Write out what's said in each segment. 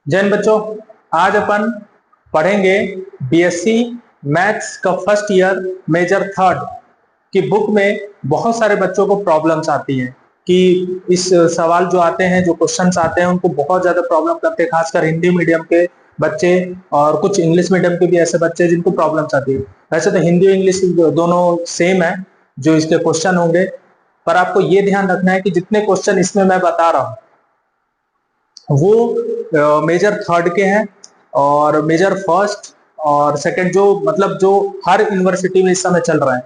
जय हिंद बच्चों, आज अपन पढ़ेंगे बीएससी मैथ्स का फर्स्ट ईयर मेजर थर्ड की बुक में। बहुत सारे बच्चों को प्रॉब्लम्स आती हैं कि इस सवाल जो आते हैं, जो क्वेश्चंस आते हैं, उनको बहुत ज्यादा प्रॉब्लम करते हैं, खासकर हिंदी मीडियम के बच्चे और कुछ इंग्लिश मीडियम के भी ऐसे बच्चे जिनको प्रॉब्लम्स आती है। वैसे तो हिंदी और इंग्लिश दोनों सेम है जो इसके क्वेश्चन होंगे, पर आपको ये ध्यान रखना है कि जितने क्वेश्चन इसमें मैं बता रहा हूँ वो मेजर थर्ड के हैं और मेजर फर्स्ट और सेकंड, जो मतलब जो हर यूनिवर्सिटी में इस समय चल रहा है,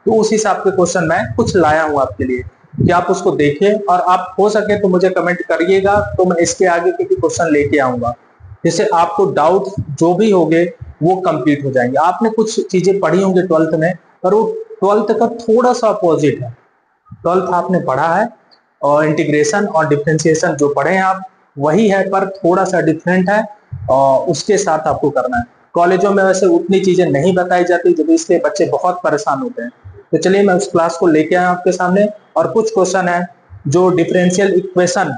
तो उस हिसाब के क्वेश्चन मैं कुछ लाया हूं आपके लिए कि आप उसको देखें और आप हो सके तो मुझे कमेंट करिएगा, तो मैं इसके आगे के भी क्वेश्चन लेके आऊंगा जिससे आपको डाउट जो भी होंगे वो कंप्लीट हो जाएंगे। आपने कुछ चीजें पढ़ी होंगी ट्वेल्थ में, पर वो ट्वेल्थ का थोड़ा सा अपोजिट है। ट्वेल्थ आपने पढ़ा है और इंटीग्रेशन और डिफरेंशिएशन जो पढ़े हैं आप वही है, पर थोड़ा सा डिफरेंट है और उसके साथ आपको करना है। कॉलेजों में वैसे उतनी चीजें नहीं बताई जाती, जब इसलिए बच्चे बहुत परेशान होते हैं। तो चलिए मैं उस क्लास को लेके आया आपके सामने और कुछ क्वेश्चन है जो डिफरेंशियल इक्वेशन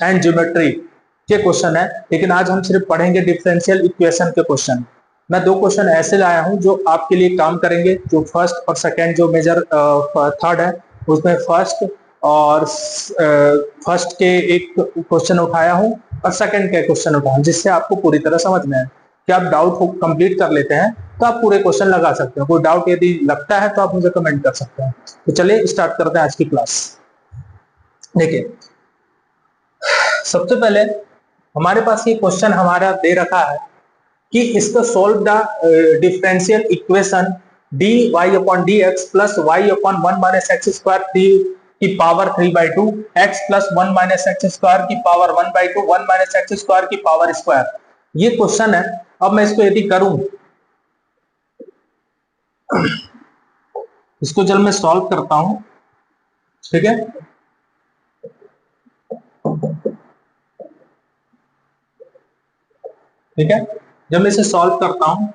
एंड ज्योमेट्री के क्वेश्चन है, लेकिन आज हम सिर्फ पढ़ेंगे डिफरेंशियल इक्वेशन के क्वेश्चन। मैं दो क्वेश्चन ऐसे लाया हूं जो आपके लिए काम करेंगे, जो फर्स्ट और सेकंड जो मेजर थर्ड है उसमें फर्स्ट और फर्स्ट के एक क्वेश्चन उठाया हूं और सेकंड के क्वेश्चन उठाया हूं, जिससे आपको पूरी तरह समझ में आए कि आप डाउट कंप्लीट कर लेते हैं तो आप पूरे क्वेश्चन लगा सकते हैं। कोई डाउट यदि लगता है तो आप मुझे कमेंट कर सकते हैं। तो चलिए स्टार्ट करते हैं आज की क्लास। देखिए, सबसे पहले हमारे पास ये क्वेश्चन हमारा दे रखा है कि इसका solve the differential equation dy upon dx plus y upon 1 minus x square की power 3/2 x plus 1 minus x square की पावर 1/2 1 माइनस एक्स स्क्वायर की पावर स्क्वायर। ये क्वेश्चन है। अब मैं इसको यदि करूं, इसको जब मैं सॉल्व करता हूं, ठीक है, ठीक है, जब मैं इसे सॉल्व करता हूं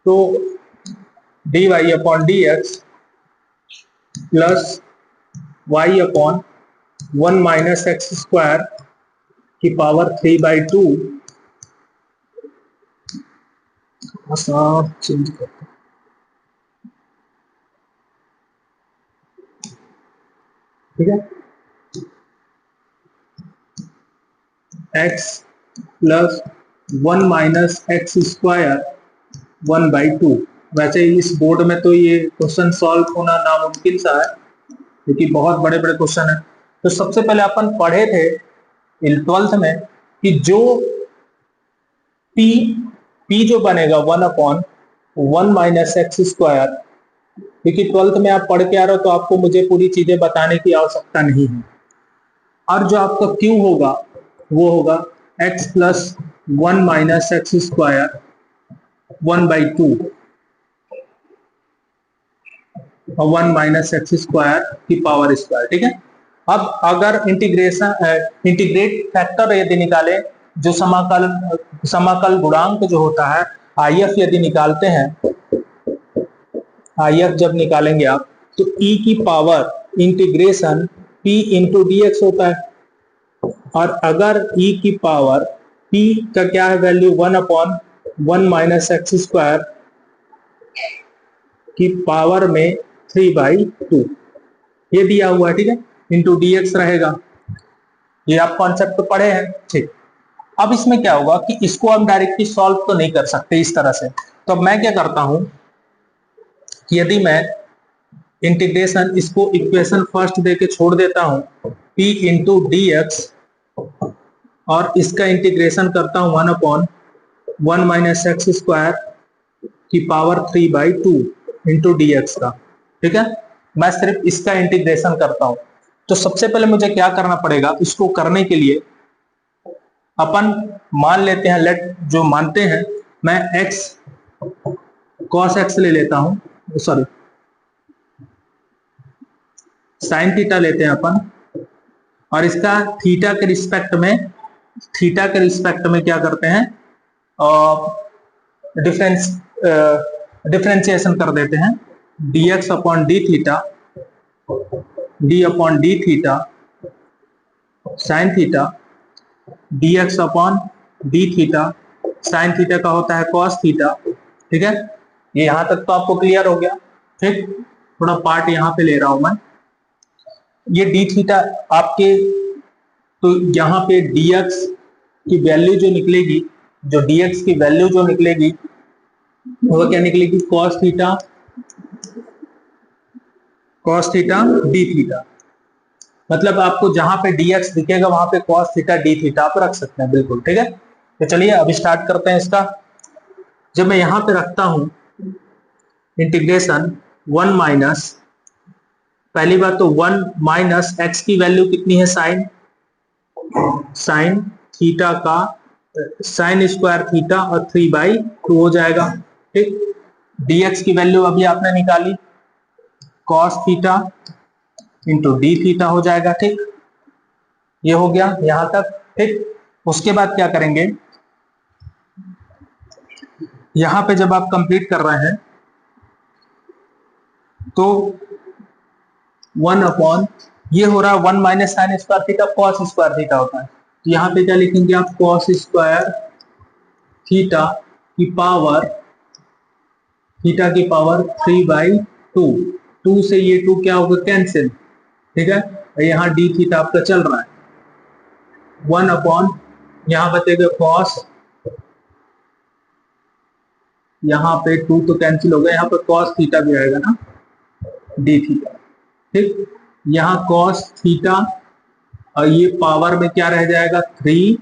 तो dy upon dx plus y upon 1 minus x square की पावर 3/2 चेंज करते हैं, ठीक है, x plus 1 minus x square 1/2। वैसे इस बोर्ड में तो ये क्वेश्चन सॉल्व होना नामुमकिन सा है क्योंकि बहुत बड़े बड़े क्वेश्चन है। तो सबसे पहले अपन पढ़े थे ट्वेल्थ में कि जो p जो बनेगा 1 अपॉन 1 माइनस एक्स स्क्वायर, क्योंकि ट्वेल्थ में आप पढ़ के आ रहे हो तो आपको मुझे पूरी चीजें बताने की आवश्यकता नहीं है। और जो आपका q होगा वो होगा x plus 1 minus x square 1/2 और 1 माइनस एक्स स्क्वायर की पावर स्क्वायर, ठीक है। अब अगर इंटीग्रेट फैक्टर यदि निकाले, जो समाकल गुणांक जो होता है आईएफ यदि निकालते हैं, आईएफ जब निकालेंगे आप तो e की power integration p into dx होता है। और अगर e की पावर p का क्या है value 1 upon 1 minus x square की पावर में 3/2 ये दिया हुआ है, ठीक है, इंटू dx रहेगा। ये आप कॉन्सेप्ट तो पढ़े हैं, ठीक। अब इसमें क्या होगा कि इसको हम डायरेक्टली सॉल्व तो नहीं कर सकते इस तरह से, तो अब मैं क्या करता हूं कि यदि मैं इंटीग्रेशन इसको इक्वेशन फर्स्ट देके छोड़ देता हूं p इंटू dx और इसका इंटीग्रेशन करता हूं 1 अपॉन 1 माइनस एक्स स्क्वायर की पावर 3/2 इंटू dx का, ठीक है। मैं सिर्फ इसका इंटीग्रेशन करता हूं। तो सबसे पहले मुझे क्या करना पड़ेगा, इसको करने के लिए अपन मान लेते हैं, जो मानते हैं, मैं x cos x ले लेता हूं, सॉरी साइन थीटा लेते हैं अपन, और इसका थीटा के रिस्पेक्ट में क्या करते हैं, डिफरेंशिएशन कर देते हैं, dx upon D theta d upon D theta sine theta dx upon D theta, sine theta का होता है cos थीटा। ठीक है, ये यहां तक तो आपको क्लियर हो गया। ठीक, थोड़ा पार्ट यहां पे ले रहा हूं मैं। ये डी थीटा आपके, तो यहाँ पे dx की वैल्यू जो निकलेगी, जो dx की वैल्यू जो निकलेगी वो क्या निकलेगी, cos थीटा डी थीटा। मतलब आपको जहां पे dx दिखेगा वहां पे cos थीटा डी थीटा आप रख सकते हैं, बिल्कुल ठीक है। तो चलिए अब स्टार्ट करते हैं इसका। जब मैं यहां पे रखता हूं इंटीग्रेशन 1 माइनस, पहली बात तो 1 माइनस एक्स की वैल्यू कितनी है, साइन थीटा का साइन स्क्वायर थीटा और 3/2 हो जाएगा। ठीक, dx की वैल्यू अभी आपने निकाली, cos theta into D theta हो जाएगा। ठीक, ये हो गया यहां तक। ठीक, उसके बाद क्या करेंगे, यहां पे जब आप कंप्लीट कर रहे हैं तो 1 अपॉन ये हो रहा है 1 minus sine square theta cos square theta होता है, तो यहाँ पे क्या लिखेंगे आप, कॉस स्क्वायर थीटा की पावर, थीटा की पावर 3/2, 2 से ये 2 क्या होगा, कैंसिल। ठीक है, यहाँ डी थीटा आपका चल रहा है 1 अपॉन, यहाँ बचेगा कॉस, यहाँ पे 2 तो कैंसिल हो गया, यहाँ पे कॉस थीटा भी आएगा ना, डी थीटा। ठीक, यहाँ कॉस थीटा और ये पावर में क्या रह जाएगा 3,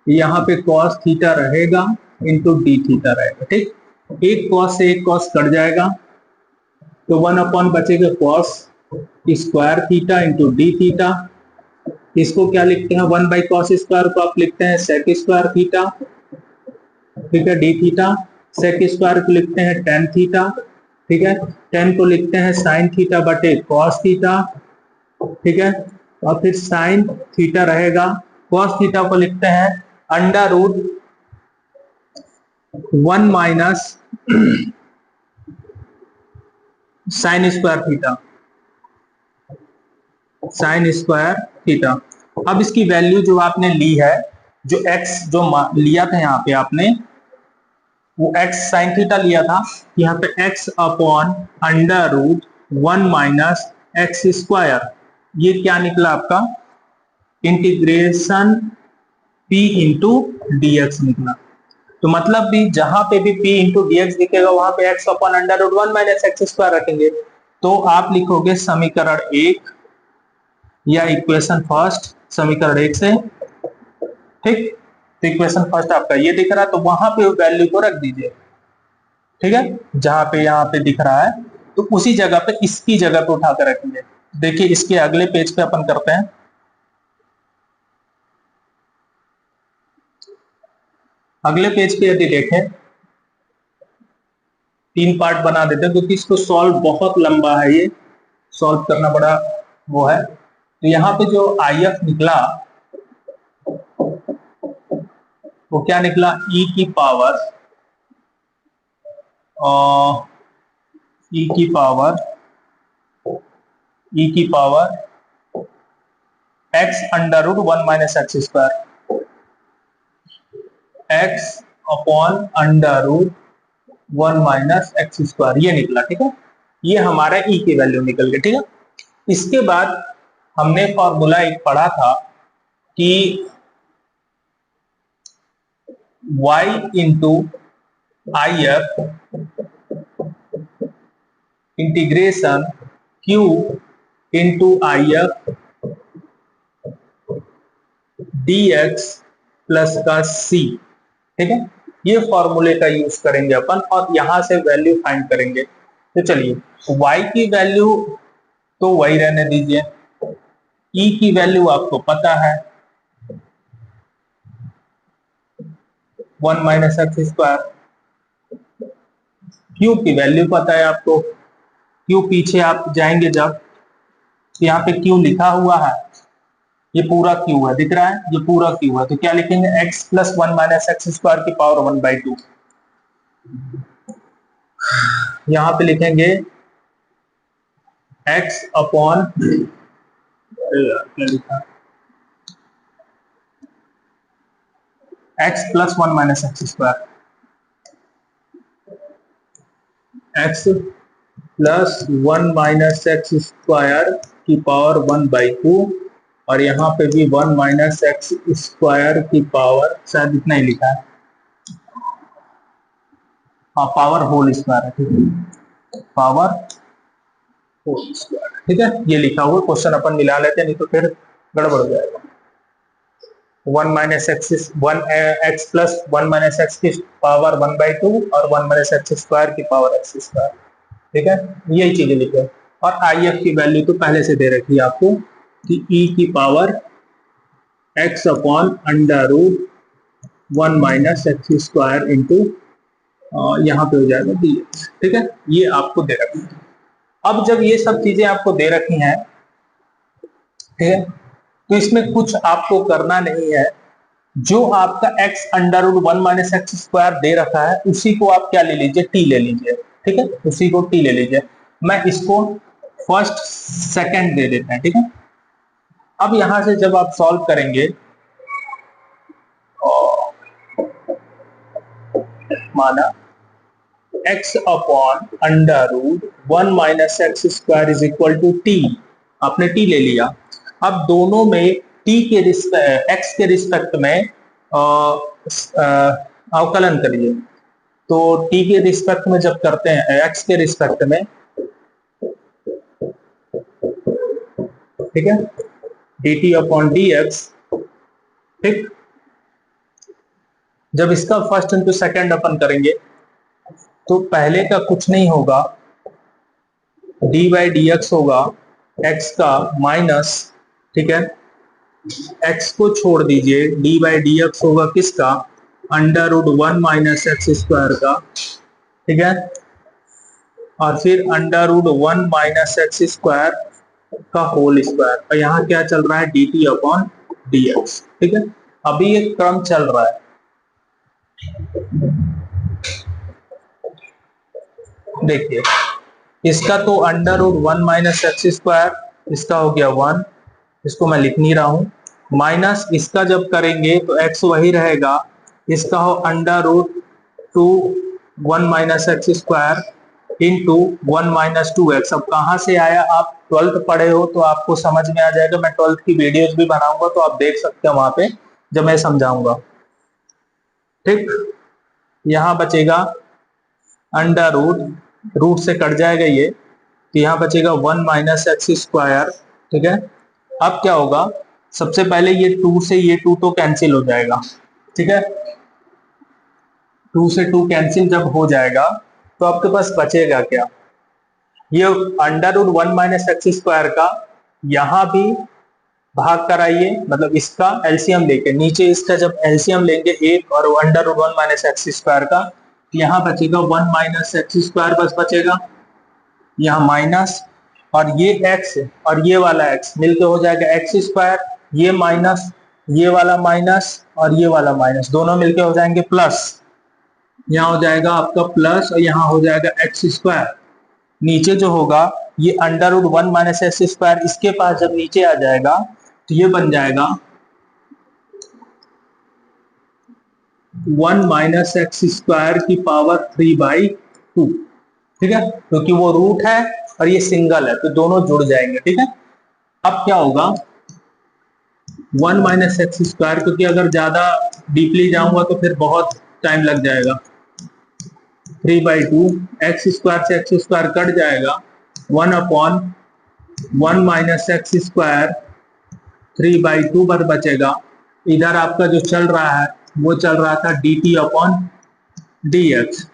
यहाँ पे कॉस थीटा रहेगा इंटू डी थीटा रहेगा। ठीक, एक कॉस से एक कॉस कट जाएगा, तो 1 अपॉन बचेगा cos square theta into D theta. इसको क्या लिखते हैं, 1 बाई कॉस स्क्वायर को आप लिखते हैं सेक स्क्वायर थीटा। ठीक है, डी थीटा, सेक स्क्वायर को लिखते हैं टेन थीटा। ठीक है, टेन को लिखते हैं साइन थीटा बटे कॉस थीटा। ठीक है, और फिर साइन थीटा रहेगा, कॉस थीटा को लिखते हैं under root 1 minus sine square theta, sine square theta. अब इसकी वैल्यू जो आपने ली है, जो x जो लिया था यहाँ पे आपने, वो x साइन थीटा लिया था, यहाँ पे x upon under root 1 minus x square, ये क्या निकला आपका, integration p into d x निकला। तो मतलब भी जहां पे भी p इंटू डी एक्स दिखेगा वहां पे x upon under root 1 minus x square रखेंगे, तो आप लिखोगे समीकरण 1 या इक्वेशन फर्स्ट, समीकरण 1 से। ठीक, तो इक्वेशन फर्स्ट आपका ये दिख रहा है, तो वहां पे वैल्यू को रख दीजिए। ठीक है, जहां पे यहाँ पे दिख रहा है तो उसी जगह पे इसकी जगह पे उठाकर रखेंगे। देखिए इसके अगले पेज पे अपन करते हैं, अगले पेज पे यदि देखें, 3 पार्ट बना देते हैं क्योंकि इसको सॉल्व बहुत लंबा है, ये सॉल्व करना बड़ा वो है। तो यहाँ पे जो आई एफ निकला वो क्या निकला, ई की पावर ई की पावर ई की power x under root 1 minus x square, x upon under root 1 minus x square, ये निकला। ठीक है, ये हमारा ई की वैल्यू निकल गई। ठीक है, इसके बाद हमने फॉर्मूला एक पढ़ा था कि y into I F integration q into I F dx plus का c। ठीक है, ये फॉर्मूले का यूज करेंगे अपन और यहां से वैल्यू फाइंड करेंगे। तो चलिए, y की वैल्यू तो वही रहने दीजिए, e की वैल्यू आपको पता है 1 माइनस एक्स स्क्वायर, q की वैल्यू पता है आपको, q पीछे आप जाएंगे जब, यहाँ पे q लिखा हुआ है, ये पूरा q है, दिख रहा है, ये पूरा q है, तो क्या लिखेंगे, x plus 1 minus x square की पावर 1/2। यहां पे लिखेंगे x अपॉन, क्या लिखा, x plus one minus x square, x plus one minus x square की पावर 1/2, और यहाँ पे भी 1 माइनस एक्स स्क्वायर की पावर, शायद इतना ही लिखा है, हाँ पावर होल स्क्वायर है, ठीक है, पावर होल स्क्वायर, ठीक है, ये लिखा हुआ क्वेश्चन अपन मिला लेते हैं, नहीं तो फिर गड़बड़ हो जाएगा। 1 minus x, 1 x plus 1 minus x की पावर 1/2 और 1 माइनस एक्स स्क्वायर की पावर एक्स स्क्वायर, ठीक है, यही चीजें लिखे। और आई एफ की वैल्यू तो पहले से दे रखी है आपको कि ई की power x upon under root 1 minus x square into यहाँ पे हो जाएगा डी एक्स, ठीक है, ये आपको दे रखी है। अब जब ये सब चीजें आपको दे रखी हैं, ठीक है, तो इसमें कुछ आपको करना नहीं है, जो आपका x under root 1 minus x square दे रखा है उसी को आप क्या ले लीजिए, t ले लीजिए, ठीक है, उसी को t ले लीजिए। मैं इसको फर्स्ट सेकंड दे देते हैं, ठीक है। अब यहां से जब आप सॉल्व करेंगे, माना x upon under root 1 minus x square is equal to t, आपने t ले लिया। अब दोनों में t के x के रिस्पेक्ट में अवकलन करिए, तो t के रिस्पेक्ट में जब करते हैं, x के रिस्पेक्ट में, ठीक है, dt अपॉन dx, ठीक, जब इसका फर्स्ट इंटू सेकंड अपन करेंगे तो पहले का कुछ नहीं होगा, डी बाई डी एक्स होगा x का माइनस, ठीक है, x को छोड़ दीजिए, डी बाई डी एक्स होगा किसका, under root 1 minus x square का, ठीक है, और फिर under root 1 minus x square का होल स्क्वायर, और यहाँ क्या चल रहा है, d t upon d x, ठीक है। अभी एक क्रम चल रहा है, देखिए, इसका तो under root 1 minus x square, इसका हो गया 1, इसको मैं लिख नहीं रहा हूं, माइनस इसका जब करेंगे तो x वही रहेगा, इसका हो under root 2 1 minus x square into 1 minus 2x। अब कहां से आया, आप 12th पढ़े हो तो आपको समझ में आ जाएगा, मैं 12th की वीडियोस भी बनाऊंगा तो आप देख सकते हैं वहां पे जब मैं समझाऊंगा, ठीक। यहां बचेगा अंडर रूट से कट जाएगा ये, तो यहाँ बचेगा 1 माइनस एक्स स्क्वायर, ठीक है। अब क्या होगा, सबसे पहले ये 2 से ये 2 तो कैंसिल हो जाएगा, ठीक है, 2 से 2 कैंसिल जब हो जाएगा तो आपके पास बचेगा क्या, ये under root 1 minus x square का यहां भी भाग कराइए, मतलब इसका एलसीएम लेके, नीचे इसका जब एलसीएम लेंगे एक और under root 1 minus x square का, यहाँ बचेगा 1 माइनस एक्स स्क्वायर बस बचेगा, यहाँ माइनस, और ये x और ये वाला x मिलके हो जाएगा एक्स स्क्वायर, ये माइनस, ये वाला माइनस और ये वाला माइनस, दोनों मिलके हो जाएंगे प्लस, यहाँ हो जाएगा आपका प्लस और यहाँ हो जाएगा एक्स स्क्वायर। नीचे जो होगा ये under root 1 minus x square, इसके पास जब नीचे आ जाएगा तो ये बन जाएगा 1 माइनस एक्स स्क्वायर की पावर 3/2, ठीक है, क्योंकि वो रूट है और ये सिंगल है तो दोनों जुड़ जाएंगे, ठीक है। अब क्या होगा, 1 माइनस एक्स स्क्वायर, क्योंकि अगर ज्यादा डीपली जाऊंगा तो फिर बहुत टाइम लग जाएगा, 3/2 एक्स स्क्वायर से एक्स स्क्वायर कट जाएगा, 1 अपॉन 1 माइनस एक्स स्क्वायर 3/2 पर बचेगा। इधर आपका जो चल रहा है वो चल रहा था D t upon d x.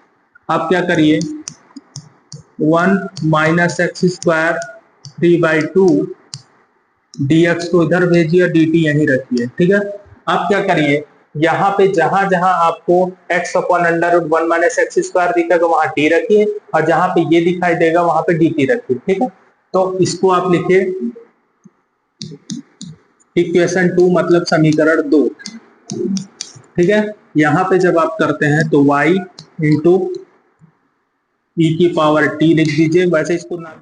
अब क्या करिए, 1 minus x square 3/2 D x को इधर भेजिए, डी टी यहीं रखिए, ठीक है। अब क्या करिए, यहाँ पे जहां जहां आपको x upon under root 1 minus x square दिखेगा वहां डी रखिए, और जहां पे ये दिखाई देगा वहां पे डी टी रखिए, ठीक है। तो इसको आप लिखिए इक्वेशन 2, मतलब समीकरण 2, ठीक है। यहाँ पे जब आप करते हैं तो y इंटू ई की पावर t लिख दीजिए, वैसे इसको ना,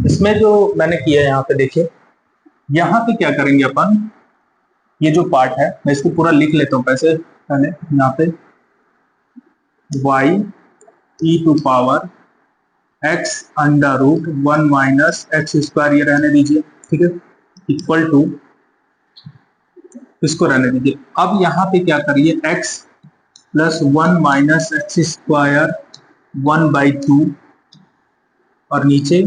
इसमें जो मैंने किया यहाँ पे देखिए, यहाँ पे क्या करेंगे अपन, ये जो पार्ट है मैं इसको पूरा लिख लेता हूँ पहले यहाँ पे y e to power x under root 1 minus x square, ये रहने दीजिए, ठीक है, इक्वल टू, इसको रहने दीजिए। अब यहाँ पे क्या करिए, x plus 1 minus x square 1/2 और नीचे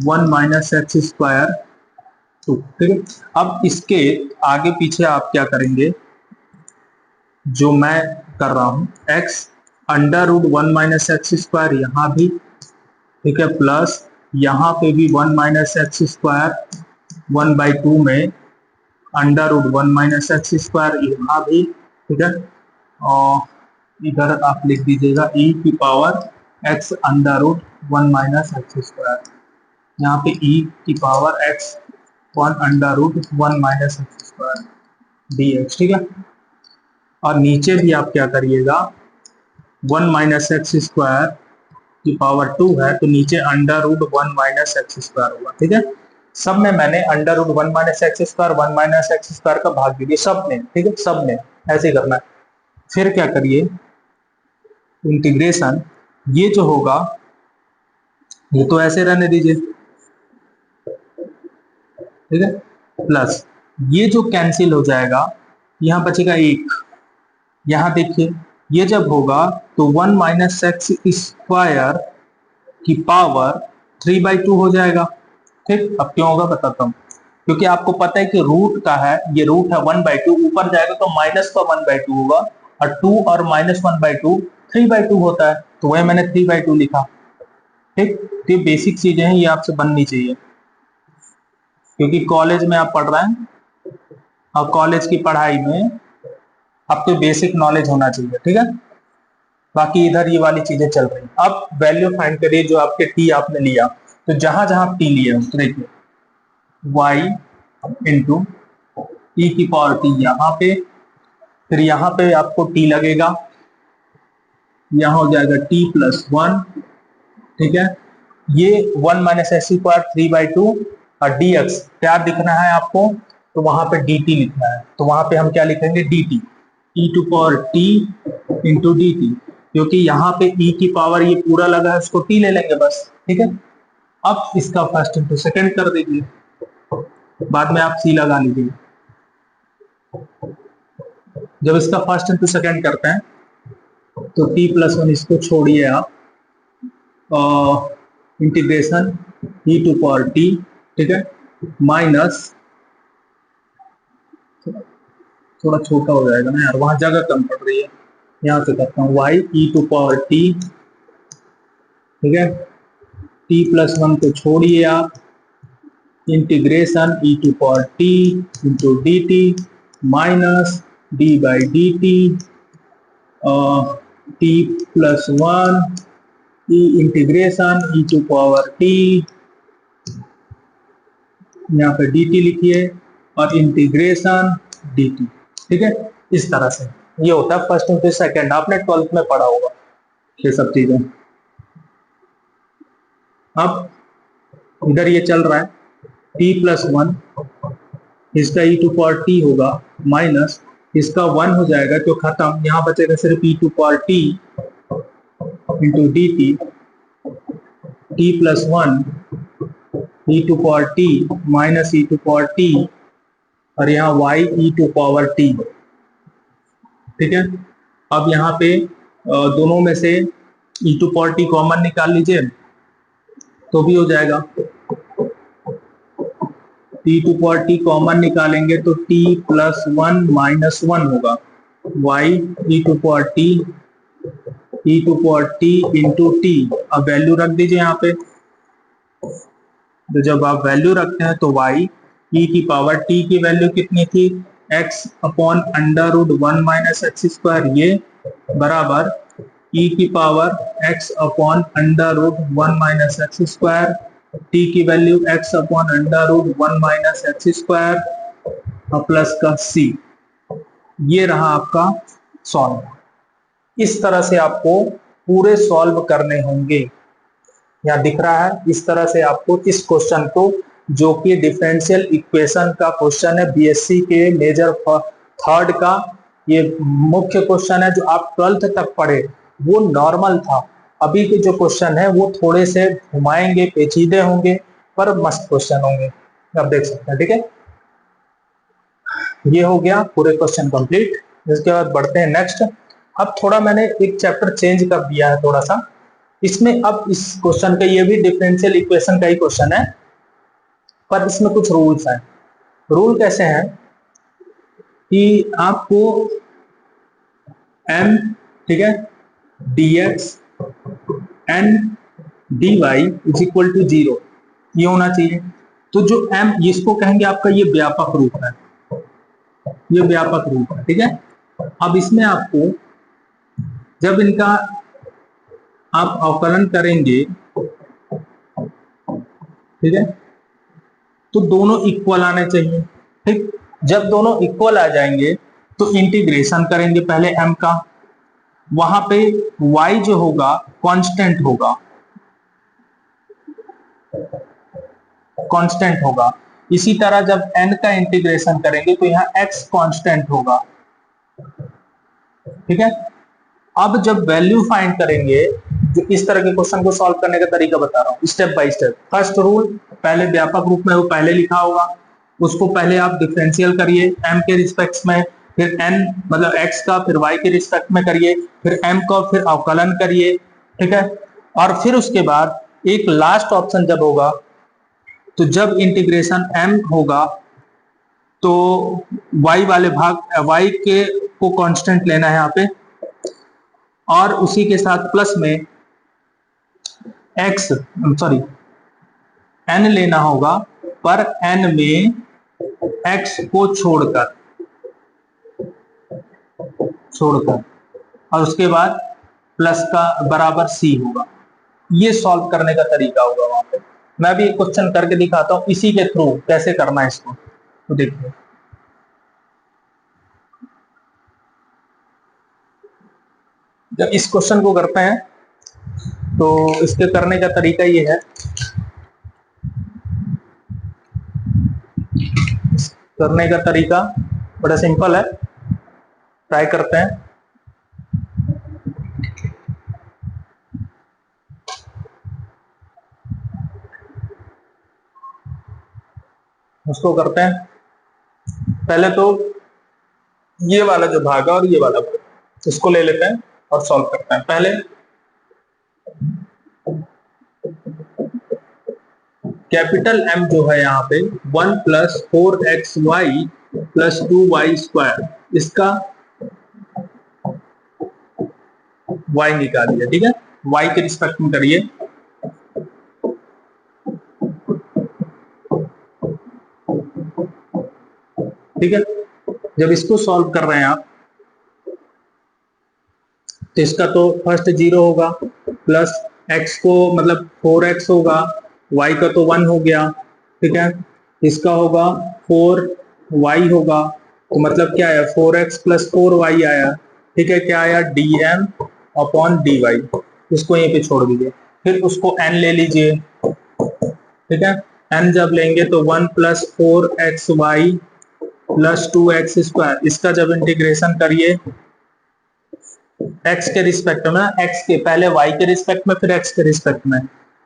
1 माइनस एक्स स्क्वायर 2, ठीक है। अब इसके आगे पीछे आप क्या करेंगे, जो मैं कर रहा हूं, x under root 1 minus x square यहाँ भी, ठीक है, प्लस यहाँ पे भी 1 माइनस एक्स स्क्वायर 1/2 में under root 1 minus x square यहाँ भी, ठीक है, और इधर आप लिख दीजिएगा e की power x under root 1 minus x square, यहाँ पे e की power x 1 under root 1 minus x square dx, ठीक है। और नीचे भी आप क्या करिएगा, 1 माइनस एक्स स्क्वायर की पावर 2 है तो नीचे under root 1 minus x square होगा, ठीक है। सब में मैंने under root 1 minus x square 1 minus x square का भाग दीजिए सब में, ठीक है, सब में ऐसे ही करना है। फिर क्या करिए, इंटीग्रेशन, ये जो होगा ये तो ऐसे रहने दीजिए, ठीक है, प्लस ये जो कैंसिल हो जाएगा, यहाँ बचेगा 1, यहाँ देखिए ये जब होगा तो 1 माइनस एक्स स्क्वायर की पावर 3/2 हो जाएगा, ठीक। अब क्यों होगा बताता हूँ, क्योंकि आपको पता है कि रूट का है, ये रूट है 1/2, ऊपर जाएगा तो माइनस का 1/2 होगा, और 2 और माइनस 1/2 3/2 होता है, तो वही मैंने 3/2 लिखा, ठीक। तो ये बेसिक चीजें हैं, ये आपसे बननी चाहिए, क्योंकि कॉलेज में आप पढ़ रहे हैं और कॉलेज की पढ़ाई में आपको बेसिक नॉलेज होना चाहिए, ठीक है। बाकी इधर ये वाली चीजें चल रही। अब वैल्यू फाइंड करिए जो आपके टी आपने लिया, तो जहां जहां टी लिए तो देखिए y इंटू ई की पावर टी यहाँ पे, फिर यहाँ पे आपको टी लगेगा, यहाँ हो जाएगा t प्लस 1, ठीक है। ये 1 माइनस एक्स स्क्वायर 3/2 और dx क्या दिखना है आपको, तो वहां पे dt लिखना है, तो वहां पे हम क्या लिखेंगे, dt e to power t into d t, क्योंकि यहाँ पे e की पावर ये पूरा लगा है, उसको t ले लेंगे बस, ठीक है। अब इसका फर्स्ट इंटू सेकेंड कर दीजिए, बाद में आप c लगा लीजिए। जब इसका फर्स्ट इंटू सेकेंड करते हैं तो t प्लस 1 इसको छोड़िए आप, integration e to power t, ठीक है, माइनस, थोड़ा छोटा हो जाएगा ना यार, वहां जगह कम पड़ रही है, यहाँ से करता हूँ y e to power t, ठीक है, t प्लस 1 को छोड़िए आप, integration e to power t into d t minus d by d t, t plus 1 e integration e to power t, यहाँ पे dt लिखिए और इंटीग्रेशन dt, ठीक है। इस तरह से ये होता है फर्स्ट इंटू सेकेंड, आपने 12th में पढ़ा होगा ये सब चीजें। अब इधर ये चल रहा है t प्लस 1, इसका e टू पावर t होगा, माइनस इसका 1 हो जाएगा तो खत्म, यहाँ बचेगा सिर्फ e to power t into d t, t plus 1 e to power t minus e to power t, और यहाँ y e to power t, ठीक है। अब यहाँ पे दोनों में से e to power t common निकाल लीजिए तो भी हो जाएगा, t to power t common निकालेंगे तो t प्लस 1 माइनस 1 होगा, y e to power t e to power t into t। अब वैल्यू रख दीजिए यहाँ पे, तो जब आप वैल्यू रखते हैं तो y e की पावर t की वैल्यू कितनी थी, x upon under root 1 minus x square, ये बराबर e की power x upon under root 1 minus x square, t की value x upon under root 1 minus x square और प्लस का c। ये रहा आपका सॉल्व। इस तरह से आपको पूरे सॉल्व करने होंगे, यहाँ दिख रहा है, इस तरह से आपको इस क्वेश्चन को जो कि डिफरेंशियल इक्वेशन का क्वेश्चन है बीएससी के मेजर थर्ड का। ये मुख्य क्वेश्चन है जो आप 12th तक पढ़े वो नॉर्मल था। अभी के जो क्वेश्चन है वो थोड़े से घुमाएंगे, पेचीदे होंगे, पर मस्त क्वेश्चन होंगे, आप देख सकते हैं। ठीक है, ये हो गया पूरे क्वेश्चन कंप्लीट। इसके बाद बढ़ते हैं नेक्स्ट। अब थोड़ा मैंने एक चैप्टर चेंज कर दिया है थोड़ा सा इसमें। अब इस क्वेश्चन का, ये भी डिफरेंशियल इक्वेशन का ही क्वेश्चन है, पर इसमें कुछ रूल्स हैं। रूल कैसे हैं कि आपको m, ठीक है, dx n dy is equal to 0 ये होना चाहिए। तो जो m, इसको कहेंगे आपका ये व्यापक रूप है, ये व्यापक रूप है। ठीक है, अब इसमें आपको जब इनका आप अवकलन करेंगे, ठीक है, तो दोनों इक्वल आने चाहिए। ठीक, जब दोनों इक्वल आ जाएंगे तो इंटीग्रेशन करेंगे पहले m का, वहां पे y जो होगा कांस्टेंट होगा, कांस्टेंट होगा। इसी तरह जब n का इंटीग्रेशन करेंगे तो यहाँ x कांस्टेंट होगा। ठीक है, अब जब वैल्यू फाइंड करेंगे, जो इस तरह के क्वेश्चन को सॉल्व करने का तरीका बता रहा हूं step by step. First rule, पहले व्यापक रूप में वो पहले लिखा होगा, उसको पहले आप डिफरेंशियल करिए m के रिस्पेक्ट में, फिर n मतलब x का, फिर y के रिस्पेक्ट में करिए, फिर m का, फिर अवकलन करिए। ठीक है, और फिर उसके बाद एक लास्ट ऑप्शन जब होगा, तो जब इंटीग्रेशन m होगा तो y वाले भाग, y के को कांस्टेंट लेना है यहाँ पे, और उसी के साथ प्लस में x, सॉरी n लेना होगा, पर n में x को छोड़कर, और उसके बाद प्लस का बराबर c होगा। ये सॉल्व करने का तरीका होगा वहां पे। मैं भी एक क्वेश्चन करके दिखाता हूं इसी के थ्रू कैसे करना है इसको, तो देखिए। जब इस क्वेश्चन को करते हैं तो इसके करने का तरीका ये है, करने का तरीका बड़ा सिंपल है, ट्राई करते हैं। उसको करते हैं, पहले तो ये वाला जो भाग है और ये वाला भाग, इसको ले लेते हैं और सॉल्व करते हैं। पहले कैपिटल M जो है यहाँ पे 1 plus 4xy plus 2y square, इसका y निकालिए। ठीक है, y के रिस्पेक्ट में करिए। ठीक है, जब इसको सॉल्व कर रहे हैं आप, तो इसका तो फर्स्ट 0 होगा, प्लस x को मतलब 4x होगा, y का तो 1 हो गया। ठीक है, इसका होगा 4y होगा, तो मतलब क्या आया 4x प्लस 4y आया। ठीक है, क्या आया dm अपॉन dy, इसको यहीं पे छोड़ दीजिए। फिर उसको n ले लीजिए। ठीक है, n जब लेंगे तो 1 plus 4xy plus 2x square, इसका जब इंटीग्रेशन करिए x के रिस्पेक्ट में, x के पहले y के रिस्पेक्ट में फिर x के रिस्पेक्ट में,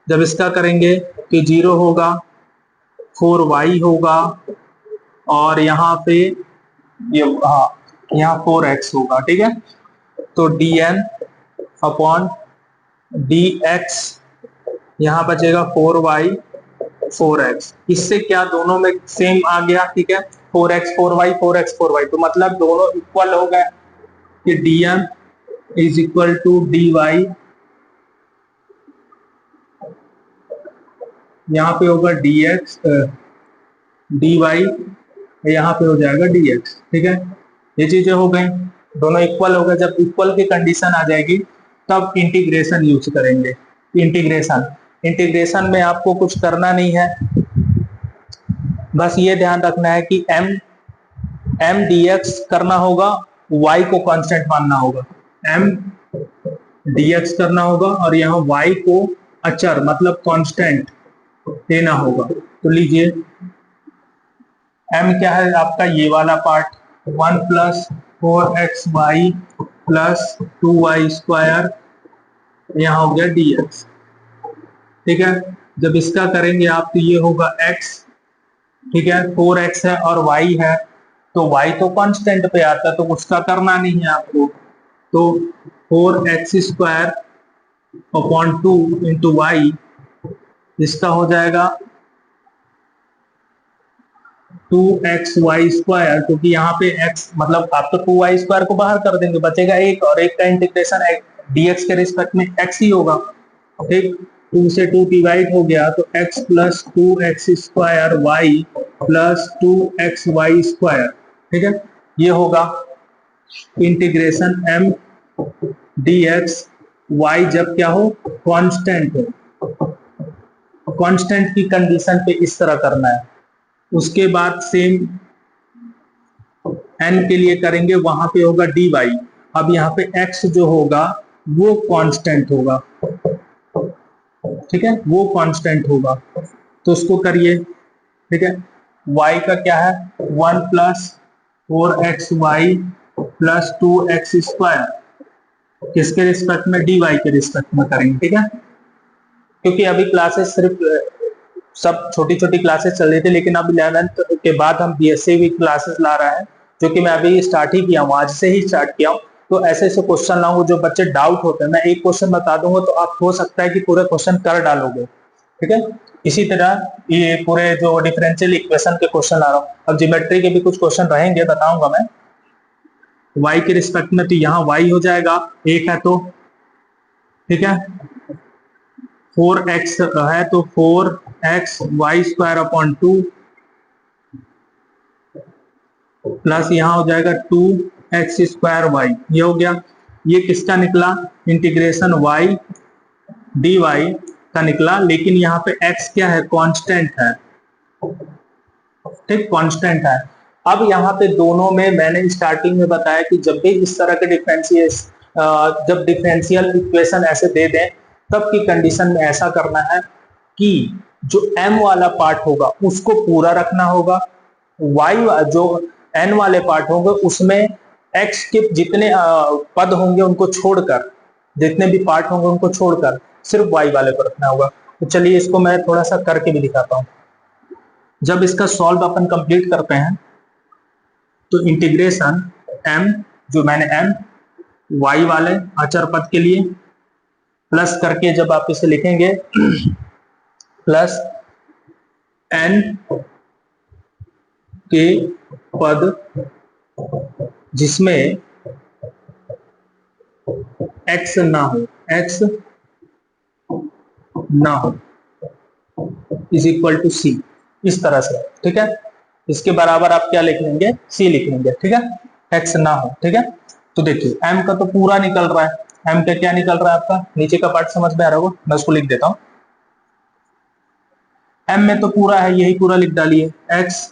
जब इसका करेंगे कि 0 होगा, 4y होगा, और यहाँ पे ये यहाँ 4x होगा। ठीक है, तो dn अपॉन dx, यहाँ बचेगा 4y 4x, इससे क्या दोनों में सेम आ गया। ठीक है, 4x 4y 4x 4y, तो मतलब दोनों इक्वल हो गए कि dm is equal to dy, यहाँ पे होगा dx dy, यहाँ पे हो जाएगा dx। ठीक है, ये चीजें हो गई, दोनों इक्वल हो गए। जब इक्वल की कंडीशन आ जाएगी तब इंटीग्रेशन यूज करेंगे। इंटीग्रेशन में आपको कुछ करना नहीं है, बस ये ध्यान रखना है कि m dx करना होगा, y को कांस्टेंट मानना होगा, m dx करना होगा, और यहाँ y को अचर मतलब कांस्टेंट देना होगा। तो लीजिए m क्या है आपका, ये वाला part 1 plus 4xy plus 2y², यहाँ हो गया dx। ठीक है, जब इसका करेंगे आप तो ये होगा x, ठीक है, 4x है और y है, तो y तो कांस्टेंट पे आता है तो उसका करना नहीं है आपको, तो 4x² अपॉन 2 इंटू वाई, इसका हो जाएगा 2xy², क्योंकि यहाँ पे x मतलब आप तो 2y² को बाहर कर देंगे, बचेगा एक, और एक का इंटीग्रेशन dx के रिस्पेक्ट में x ही होगा। ठीक, 2 से 2 डिवाइड हो गया तो x plus 2x² y plus 2xy²। ठीक है, ये होगा इंटीग्रेशन m dx y जब क्या हो, कांस्टेंट हो। कांस्टेंट की कंडीशन पे इस तरह करना है। उसके बाद सेम n के लिए करेंगे, वहां पे होगा dy। अब यहाँ पे x जो होगा वो कांस्टेंट होगा, ठीक है, वो कांस्टेंट होगा, तो उसको करिए। ठीक है, y का क्या है, 1 प्लस 4xy प्लस 2x², किसके रिस्पेक्ट में, dy के रिस्पेक्ट में करेंगे। ठीक है, क्योंकि अभी क्लासेस सिर्फ सब छोटी छोटी क्लासेस चल रही थी, लेकिन अब 11th के बाद हम बीएससी भी क्लासेस ला रहे हैं, जो कि मैं अभी स्टार्ट ही किया हूँ, आज से ही स्टार्ट किया हूँ। तो ऐसे ऐसे क्वेश्चन लाऊंगा जो बच्चे डाउट होते हैं, मैं एक क्वेश्चन बता दूंगा तो आप हो सकता है कि पूरे क्वेश्चन कर डालोगे। ठीक है, इसी तरह ये पूरे जो डिफरेंशियल इक्वेशन के क्वेश्चन ला रहा हूँ। अब ज्योमेट्री के भी कुछ क्वेश्चन रहेंगे, बताऊंगा मैं y के रिस्पेक्ट में, तो यहाँ y हो जाएगा एक है तो, ठीक है, 4x है तो 4xy² अपॉन 2 प्लस यहाँ हो जाएगा 2x² y, ये हो गया। ये किसका निकला, इंटीग्रेशन y dy का निकला, लेकिन यहाँ पे x क्या है, कांस्टेंट है। ठीक, कांस्टेंट है। अब यहाँ पे दोनों में मैंने स्टार्टिंग में बताया कि जब भी इस तरह के जब डिफरेंशियल इक्वेशन ऐसे दे दें, तब की कंडीशन में ऐसा करना है कि जो m वाला पार्ट होगा उसको पूरा रखना होगा, y जो n वाले पार्ट होंगे उसमें x के जितने पद होंगे उनको छोड़कर, जितने भी पार्ट होंगे उनको छोड़कर सिर्फ y वाले को रखना होगा। तो चलिए इसको मैं थोड़ा सा करके भी दिखाता हूँ। जब इसका सॉल्व अपन कंप्लीट करते हैं तो इंटीग्रेशन m, जो मैंने m y वाले अचर पद के लिए प्लस करके जब आप इसे लिखेंगे प्लस n के पद जिसमें x ना हो, x ना हो, इज इक्वल टू c, इस तरह से। ठीक है, इसके बराबर आप क्या लिख लेंगे, c लिख लेंगे। ठीक है, x ना हो। ठीक है, तो देखिए m का तो पूरा निकल रहा है, m का क्या निकल रहा है आपका, नीचे का पार्ट समझ में आ रहा होगा, मैं उसको लिख देता हूं। m में तो पूरा है, यही पूरा लिख डालिए, x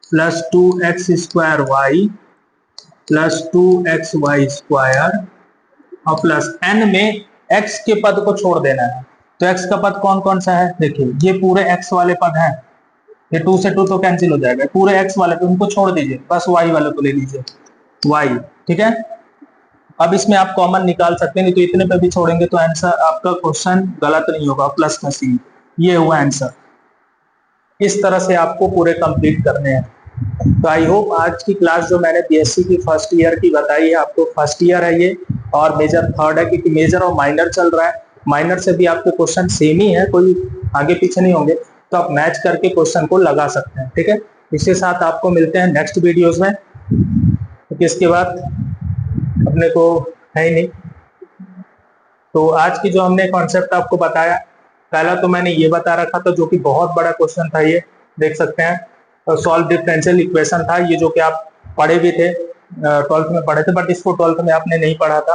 plus 2x² y plus 2xy² और प्लस n में x के पद को छोड़ देना है। तो x का पद कौन कौन सा है, देखिए ये पूरे x वाले पद हैं, ये 2 से 2 तो कैंसिल हो जाएगा, पूरे x वाले पे उनको छोड़ दीजिए, बस y वाले को ले लीजिए y। ठीक है, अब इसमें आप कॉमन निकाल सकते हैं, नहीं तो इतने पे भी छोड़ेंगे तो आंसर आपका क्वेश्चन गलत नहीं होगा, प्लस का सी, ये हुआ आंसर। इस तरह से आपको पूरे कंप्लीट करने हैं। तो आई होप आज की क्लास जो मैंने बीएससी की फर्स्ट ईयर की बताई है, आपको फर्स्ट ईयर है ये और मेजर थर्ड है, क्योंकि मेजर और माइनर चल रहा है, माइनर से भी आपके क्वेश्चन सेम ही है, कोई आगे पीछे नहीं होंगे, तो आप मैच करके क्वेश्चन को लगा सकते हैं। ठीक है, इसके साथ आपको मिलते हैं नेक्स्ट वीडियोज में, क्योंकि इसके बाद अपने को है ही नहीं। तो आज की जो हमने कॉन्सेप्ट आपको बताया, पहला तो मैंने ये बता रखा था, जो कि बहुत बड़ा क्वेश्चन था, ये देख सकते हैं, सॉल्व डिफरेंशियल इक्वेशन था ये, जो कि आप पढ़े भी थे, 12th में पढ़े थे, बट इसको 12th में आपने नहीं पढ़ा था,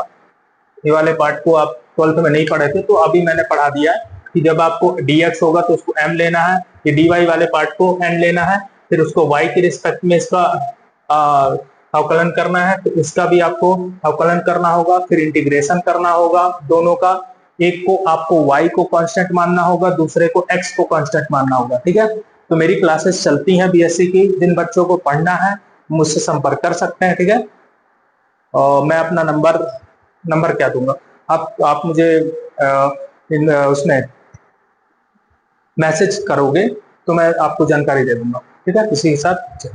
ये वाले पार्ट को आप 12th में नहीं पढ़े थे, तो अभी मैंने पढ़ा दिया है कि जब आपको dx होगा तो उसको m लेना है, ये dy वाले पार्ट को n लेना है, फिर उसको y के रिस्पेक्ट में इसका अवकलन करना है, तो इसका भी आपको अवकलन करना होगा, फिर इंटीग्रेशन करना होगा दोनों का, एक को आपको y को कांस्टेंट मानना होगा, दूसरे को x को कांस्टेंट मानना होगा। ठीक है, तो मेरी क्लासेस चलती हैं बीएससी की, जिन बच्चों को पढ़ना है मुझसे संपर्क कर सकते हैं, ठीक है। और मैं अपना नंबर नंबर क्या दूंगा, आप मुझे उसमें मैसेज करोगे तो मैं आपको जानकारी दे दूंगा, ठीक है, इसी के साथ।